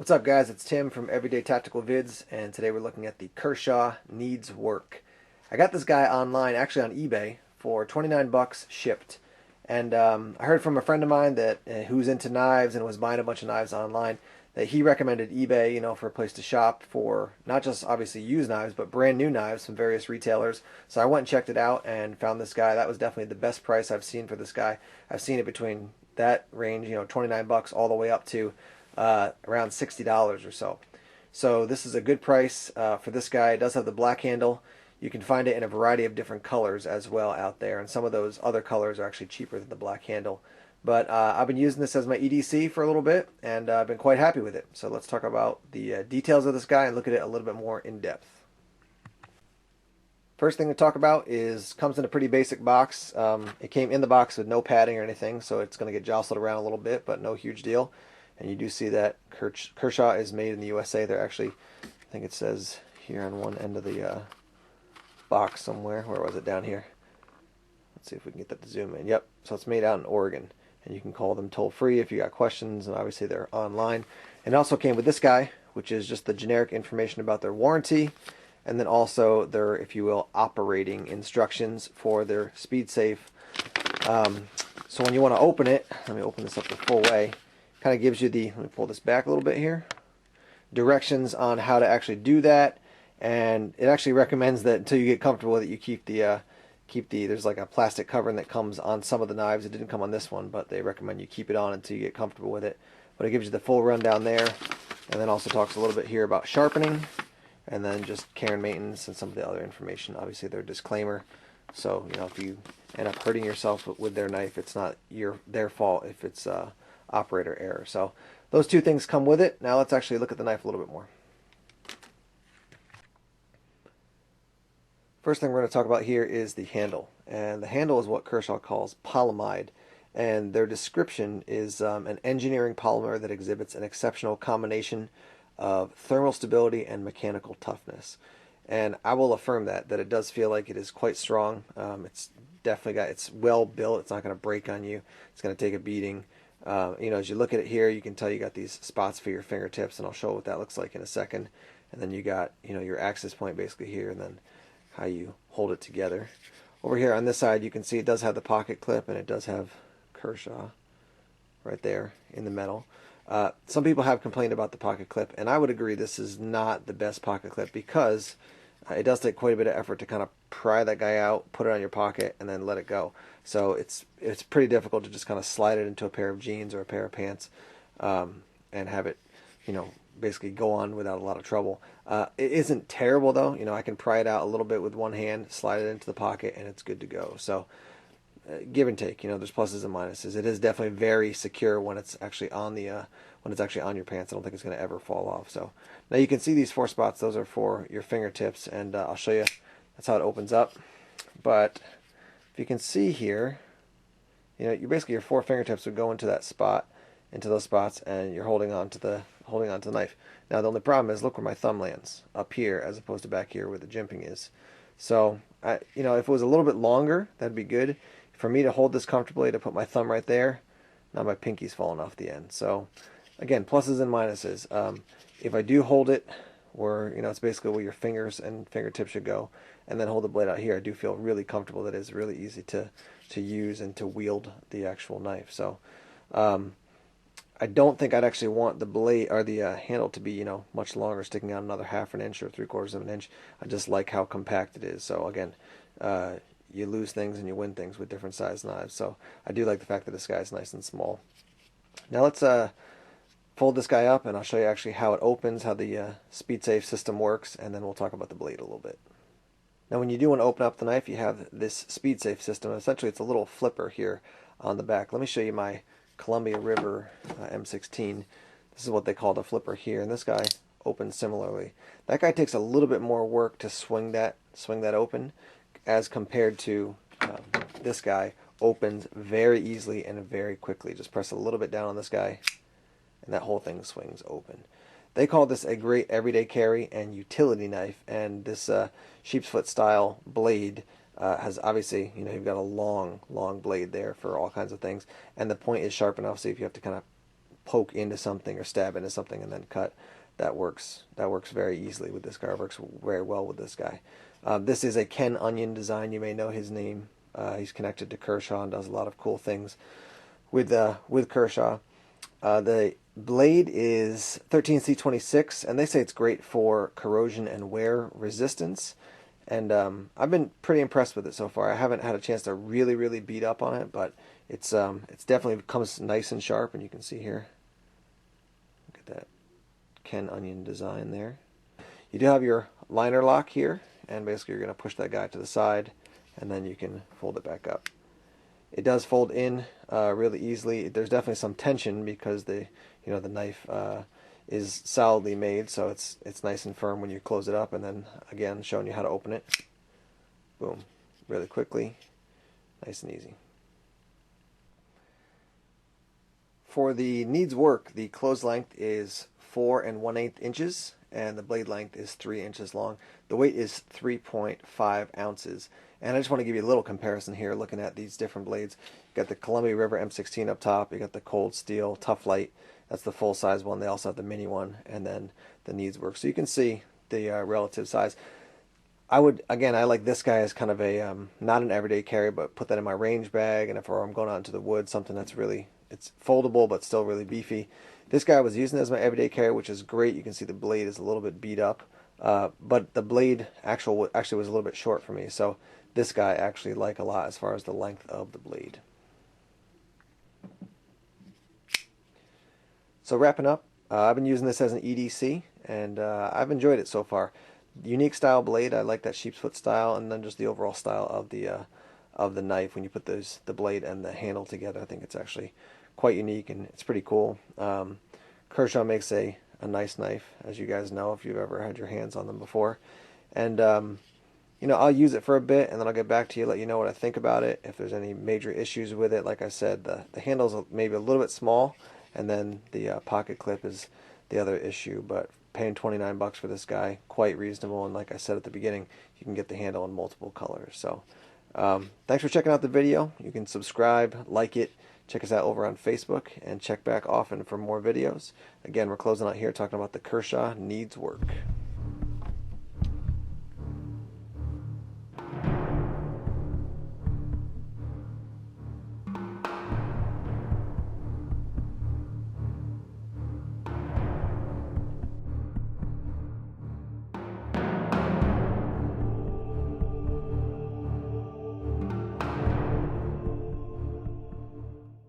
What's up, guys? It's Tim from Everyday Tactical Vids, and today we're looking at the Kershaw Needs Work. I got this guy online, actually on eBay, for 29 bucks shipped. And I heard from a friend of mine that who's into knives and was buying a bunch of knives online, that he recommended eBay, for a place to shop for not just obviously used knives, but brand new knives from various retailers. So I went and checked it out and found this guy. That was definitely the best price I've seen for this guy. I've seen it between that range, 29 bucks all the way up to around $60 or so. So this is a good price for this guy. It does have the black handle. You can find it in a variety of different colors as well out there, and some of those other colors are actually cheaper than the black handle. But I've been using this as my EDC for a little bit, and I've been quite happy with it. So let's talk about the details of this guy and look at it a little bit more in depth. First thing to talk about is comes in a pretty basic box. It came in the box with no padding or anything, so it's going to get jostled around a little bit, but no huge deal. And you do see that Kershaw is made in the USA. They're actually, I think it says here on one end of the box somewhere. Where was it? Down here. Let's see if we can get that to zoom in. Yep. So it's made out in Oregon. And you can call them toll free if you got questions. And obviously they're online. And it also came with this guy, which is just the generic information about their warranty. And then also their, if you will, operating instructions for their speed safe. So when you want to open it, let me open this up the full way. Kind of gives you the, let me pull this back a little bit here, directions on how to actually do that. And it actually recommends that until you get comfortable with it, you keep the there's like a plastic covering that comes on some of the knives. It didn't come on this one, but they recommend you keep it on until you get comfortable with it. But it gives you the full rundown there, and then also talks a little bit here about sharpening, and then just care and maintenance and some of the other information. Obviously their disclaimer, so if you end up hurting yourself with their knife, it's not their fault if it's operator error. So those two things come with it. Now let's actually look at the knife a little bit more. First thing we're going to talk about here is the handle. And the handle is what Kershaw calls polyamide. And their description is an engineering polymer that exhibits an exceptional combination of thermal stability and mechanical toughness. And I will affirm that it does feel like it is quite strong. It's definitely it's well built. It's not going to break on you. It's going to take a beating. As you look at it here, you can tell you got these spots for your fingertips, and I'll show what that looks like in a second. And then you got, your access point basically here, and then how you hold it together. Over here on this side, you can see it does have the pocket clip, and it does have Kershaw right there in the metal. Some people have complained about the pocket clip, and I would agree this is not the best pocket clip because it does take quite a bit of effort to kind of pry that guy out, put it on your pocket, and then let it go. So it's pretty difficult to just kind of slide it into a pair of jeans or a pair of pants and have it, basically go on without a lot of trouble. It isn't terrible though. I can pry it out a little bit with one hand, slide it into the pocket, and it's good to go. So give and take. There's pluses and minuses. It is definitely very secure when it's actually on the when it's actually on your pants. I don't think it's going to ever fall off. So now you can see these 4 spots. Those are for your fingertips, and I'll show you. That's how it opens up. But if you can see here, you basically your 4 fingertips would go into that spot, into those spots, and you're holding on to the knife. Now the only problem is look where my thumb lands, up here as opposed to back here where the jimping is. So if it was a little bit longer, that'd be good. For me to hold this comfortably, to put my thumb right there, now my pinky's falling off the end. So again, pluses and minuses. If I do hold it where it's basically where your fingers and fingertips should go, and then hold the blade out here, I do feel really comfortable that it's really easy to use and to wield the actual knife. So I don't think I'd actually want the blade or the handle to be much longer, sticking out another 1/2 inch or 3/4 of an inch. I just like how compact it is. So again, you lose things and you win things with different size knives. So I do like the fact that this guy is nice and small. Now let's fold this guy up, and I'll show you actually how it opens, how the speed safe system works, and then we'll talk about the blade a little bit. Now when you do want to open up the knife, you have this speed safe system. Essentially it's a little flipper here on the back. Let me show you my Columbia River M16. This is what they call the flipper here, and this guy opens similarly. That guy takes a little bit more work to swing that open, as compared to this guy opens very easily and very quickly. Just press a little bit down on this guy, and that whole thing swings open. They call this a great everyday carry and utility knife, and this sheep's foot style blade has obviously, you've got a long blade there for all kinds of things, and the point is sharp enough so if you have to kind of poke into something or stab into something and then cut. That works very easily with this guy. It works very well with this guy. This is a Ken Onion design. You may know his name. He's connected to Kershaw and does a lot of cool things with Kershaw. The blade is 13C26, and they say it's great for corrosion and wear resistance. And I've been pretty impressed with it so far. I haven't had a chance to really beat up on it, but it's definitely comes nice and sharp, and you can see here. Look at that Ken Onion design there. You do have your liner lock here, and basically you're going to push that guy to the side, and then you can fold it back up. It does fold in really easily. There's definitely some tension because the knife is solidly made, so it's nice and firm when you close it up. And then again, showing you how to open it. Boom, really quickly, nice and easy. For the needs work, the close length is 4 1/8 inches, and the blade length is 3 inches long. The weight is 3.5 ounces. And I just want to give you a little comparison here, looking at these different blades. You got the Columbia River M16 up top. You got the Cold Steel Tough Light. That's the full size one. They also have the mini one, and then the needs work. So you can see the relative size. I like this guy as kind of a not an everyday carry, but put that in my range bag, and if I'm going out into the woods, something that's it's foldable but still really beefy. This guy I was using as my everyday carry, which is great. You can see the blade is a little bit beat up, but the blade actually was a little bit short for me. So this guy I actually like a lot as far as the length of the blade. So wrapping up, I've been using this as an EDC, and I've enjoyed it so far. Unique style blade. I like that sheep's foot style, and then just the overall style of the knife. When you put the blade and the handle together, I think it's actually quite unique, and it's pretty cool. Kershaw makes a nice knife, as you guys know if you've ever had your hands on them before. And I'll use it for a bit, and then I'll get back to you, let you know what I think about it. If there's any major issues with it, like I said, the handle's maybe a little bit small, and then the pocket clip is the other issue. But paying $29 for this guy, quite reasonable. And like I said at the beginning, you can get the handle in multiple colors. So thanks for checking out the video. You can subscribe, like it, check us out over on Facebook, and check back often for more videos. Again, we're closing out here talking about the Kershaw Needs Work.